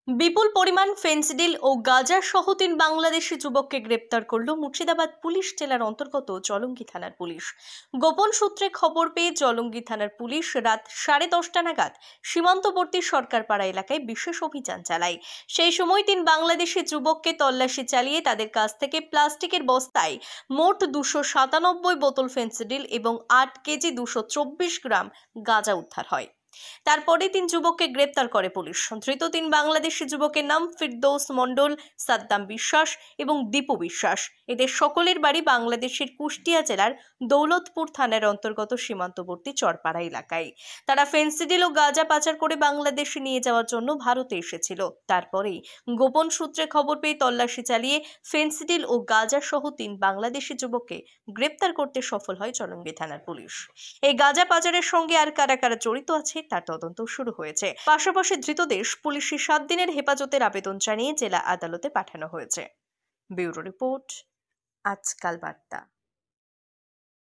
বিপুল পরিমাণ ফেন্সিডিল ও গাঁজা সহ 3 বাংলাদেশি যুবককে গ্রেপ্তার করল মুর্শিদাবাদ পুলিশ জেলার অন্তর্গত জলঙ্গি থানার পুলিশ। গোপন সূত্রে খবর পেয়ে জলঙ্গি থানার পুলিশ রাত 10:30টা নাগাদ সীমান্তবর্তী সরকারপাড়া এলাকায় বিশেষ অভিযান চালায়। সেই সময় 3 বাংলাদেশি যুবককে তল্লাশি চালিয়ে তাদের কাছ থেকে প্লাস্টিকের বস্তায় মোট 297 বোতল ফেন্সিডিল এবং 8 কেজি 224 গ্রাম গাঁজা উদ্ধার হয়। তারপরে 3 যুবককে গ্রেপ্তার করে পুলিশ। ধৃত 3 বাংলাদেশি যুবকের নাম ফিরদৌস মণ্ডল, সাদ্দাম বিশ্বাস এবং দীপু বিশ্বাস। এদের সকলের বাড়ি বাংলাদেশের কুষ্টিয়া জেলার দৌলতপুর থানার অন্তর্গত সীমান্তবর্তী চরপাড়া এলাকায়। তারা ফেন্সিডিল ও গাঁজা পাচার করে বাংলাদেশে নিয়ে যাওয়ার জন্য ভারতে এসেছিল। তারপরেই গোপন সূত্রে খবর পেয়ে তল্লাশি চালিয়ে ফেন্সিডিল ও গাঁজা সহ 3 বাংলাদেশি যুবককে গ্রেপ্তার করতে সফল হয় জলঙ্গি থানার পুলিশ। এই গাঁজা পাচারের সঙ্গে আর কারা কারা জড়িত আছে তার তদন্ত শুরু হয়েছে। পাশাপাশি ধৃতদের পুলিশি 7 দিনের হেফাজতের আবেদন জানিয়ে জেলা আদালতে পাঠানো হয়েছে। ব্যুরো রিপোর্ট, আজকাল বার্তা।